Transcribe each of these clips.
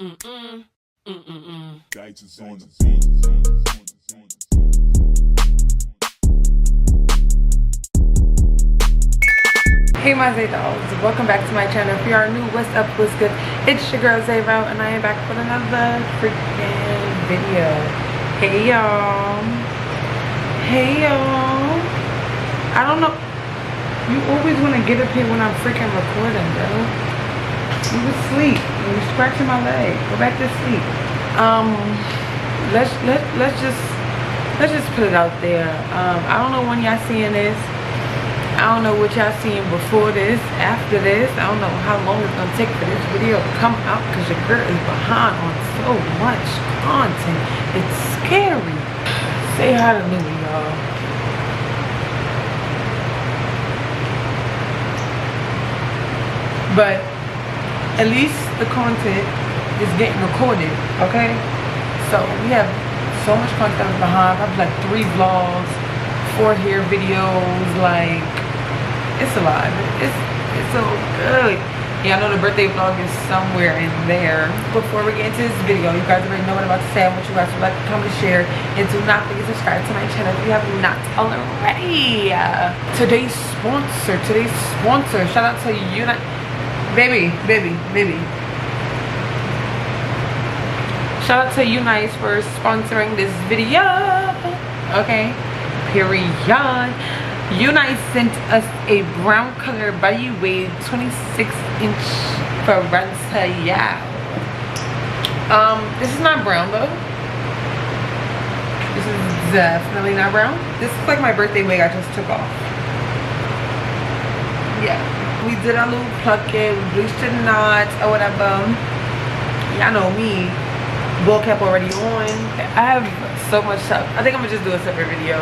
Guys on the beat. Hey my Zay dolls, welcome back to my channel. If you are new, what's up, what's good? It's your girl Zay Route and I am back with another freaking video. Hey y'all. Hey y'all. I don't know. You always want to get up here when I'm freaking recording, bro. You was asleep. You were scratching my leg. Go back to sleep. Let's just put it out there. I don't know when y'all seeing this. I don't know what y'all seeing before this, after this. I don't know how long it's gonna take for this video to come out because your girl is behind on so much content. It's scary. Say hi to Louie, y'all. But at least the content is getting recorded, okay? So we have so much content behind. I have like 3 vlogs, 4 hair videos, like it's a lot. It's so good. Yeah, I know the birthday vlog is somewhere in there. Before we get into this video, you guys already know what I'm about to say. I want you guys to like, comment, share, and do not forget to subscribe to my channel if you have not already. Today's sponsor, shout out to Unice. Baby. Shout out to Unice for sponsoring this video. Okay, period. Unice sent us a brown color body wave 26-inch Ferrantayal. This is not brown though. This is definitely not brown. This is like my birthday wig I just took off. Yeah. We did a little plucking, we bleached the knots or whatever. Y'all know me. Bull cap already on. I have so much stuff. I think I'm gonna just do a separate video.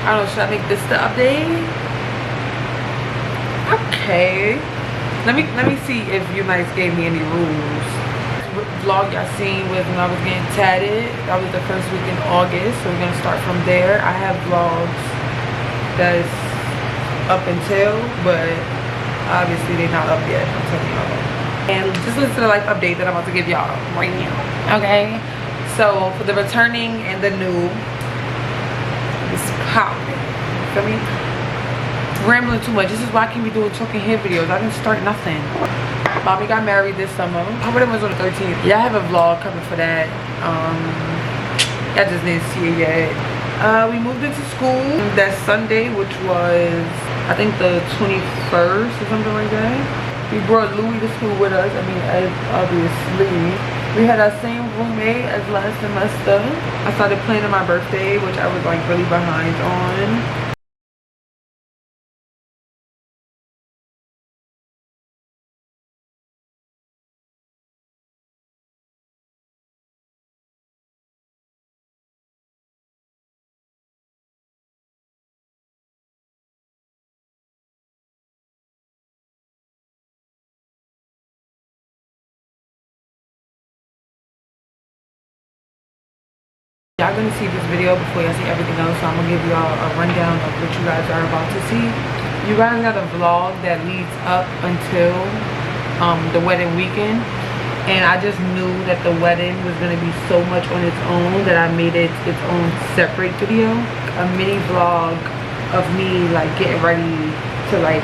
I don't know, should I make this the update? Okay. Let me see if Unice gave me any rules. Vlog y'all seen was when I was getting tatted. That was the first week in August, so we're gonna start from there. I have vlogs that's up until, but obviously they're not up yet. I'm telling y'all. And just listen to the life update that I'm about to give y'all right now. Okay? So for the returning and the new, it's popping. Feel me? Rambling too much. This is why I can't be doing talking head videos. I didn't start nothing. Mommy got married this summer. Her wedding was on the 13th. Yeah, I have a vlog coming for that. I just didn't see it yet. We moved into school that Sunday, which was I think the 21st or something like that. We brought Louie to school with us. I mean, obviously. We had our same roommate as last semester. I started planning my birthday, which I was like really behind on. Y'all gonna see this video before y'all see everything else, so I'm gonna give y'all a rundown of what you guys are about to see. You guys got a vlog that leads up until the wedding weekend, and I just knew that the wedding was gonna be so much on its own that I made it its own separate video, a mini vlog of me like getting ready to like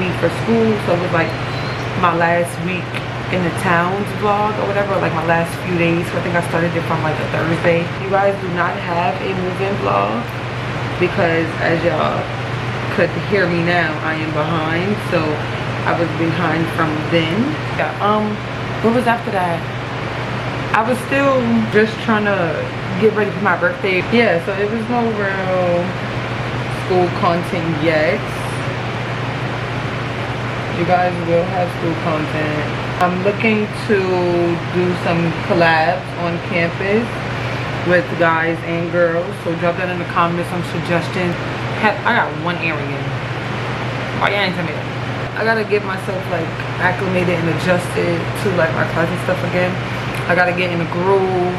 leave for school. So it was like my last week in the towns vlog or whatever, like my last few days. So I think I started it from like a Thursday. You guys do not have a move-in vlog because as y'all could hear me now, I am behind. So I was behind from then. Yeah, what was after that? I was still just trying to get ready for my birthday. Yeah, so it was no real school content yet. You guys will have school content. I'm looking to do some collabs on campus with guys and girls. So drop that in the comments, some suggestions. I got one earring in. Why y'all ain't tell me that? I gotta get myself like acclimated and adjusted to like my class and stuff again. I gotta get in the groove.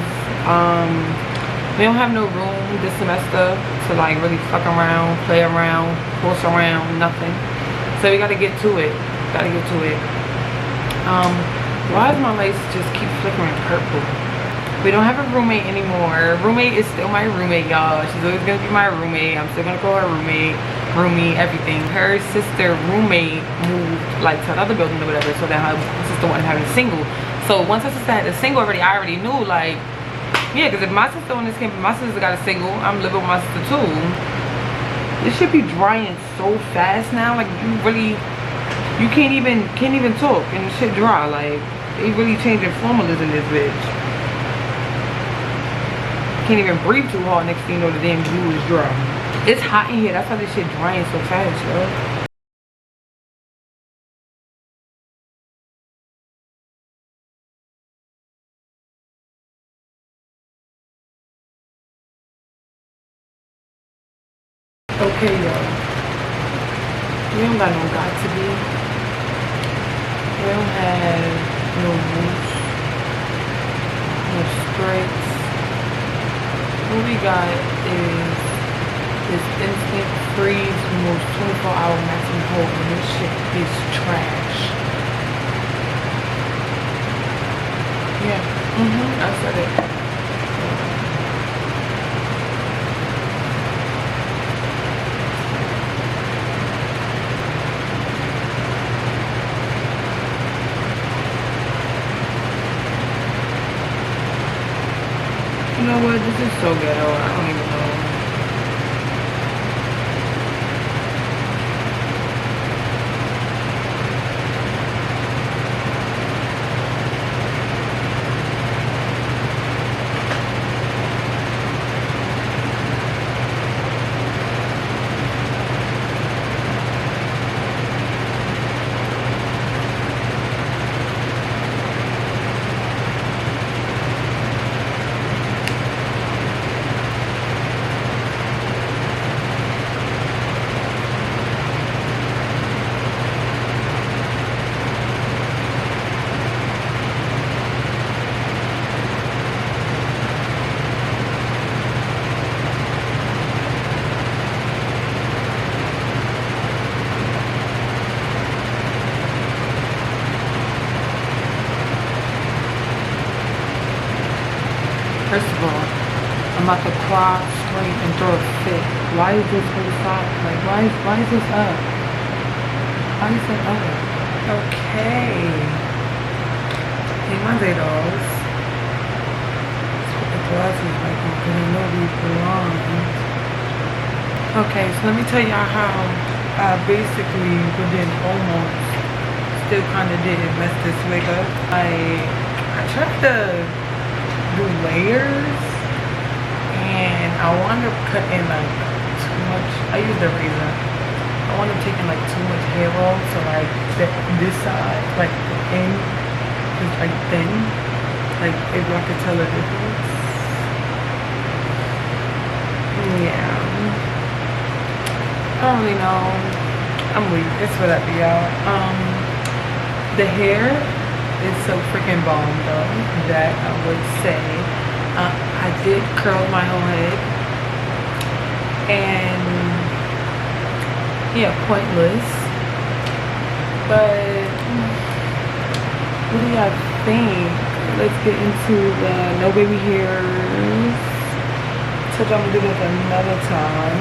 We don't have no room this semester to like really fuck around, play around, horse around, nothing. So we gotta get to it. Why does my lights just keep flickering purple? We don't have a roommate anymore. Roommate is still my roommate, y'all. She's always gonna be my roommate. I'm still gonna call her roommate, roomie, everything. Her sister roommate moved like to another building or whatever, so then her sister wanted to have a single. So once her sister had a single already, I already knew, like, yeah, because if my sister on this campus, my sister got a single, I'm living with my sister too. This should be drying so fast now. Like, you can't even talk and the shit dry. Like, they really changing formulas in this bitch. Can't even breathe too hard. Next thing you know, the damn glue is dry. It's hot in here. That's why this shit drying so fast, yo. Okay, y'all. We don't got no got to be. We don't have no roots, no stripes. What we got is this instant freeze moves 24-hour maximum hold, and this shit is trash. Yeah, I said it. You know what? This is so ghetto. I don't even know. First of all, I'm about to cross straight and throw a fit. Why is this whole sock? Like, why is this up? Why is it up? Okay. Hey, my day dolls. Let's put the glasses back on because I know these belong. Okay, so let me tell y'all how I basically within almost still kind of did mess this wig up. I tried to do layers and I wound up cutting like too much. I used a razor. I wound up taking like too much hair off, so like this side, like the end is like thin. Like if y'all could tell the difference. Yeah. I don't really know. I'm weak. It's whatever, y'all. The hair is so freaking bomb though, that I would say. I did curl my whole head, and yeah, pointless. But what do y'all think? Let's get into the no baby hairs. So I'm gonna do this another time.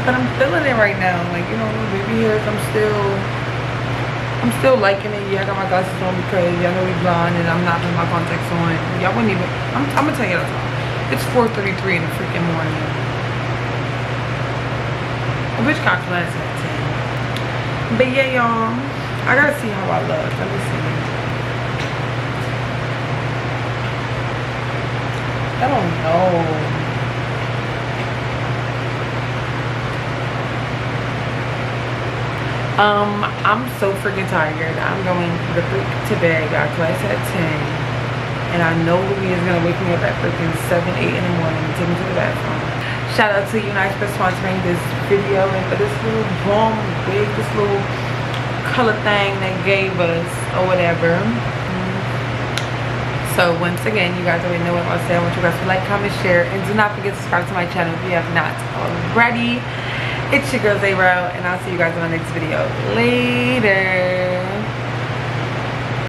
But I'm feeling it right now. Like, you know, no baby hairs. I'm still liking it. Yeah, I got my glasses on because y'all know we blind and I'm not putting my contacts on. Y'all wouldn't even, I'm gonna tell you that. It's 4:33 in the freaking morning. A bitch got class at 10. But yeah, y'all, I gotta see how I look. Let me see. I don't know. I'm so freaking tired. I'm going to bed. Got class at 10. And I know Louis is going to wake me up at freaking 7, 8 in the morning and take me to the bathroom. Shout out to Unice for sponsoring this video and for this little bomb wig, this little color thing they gave us or whatever. So once again, you guys already know what I say. I want you guys to like, comment, share, and do not forget to subscribe to my channel if you have not already. It's your girl Zayro, and I'll see you guys in my next video. Later.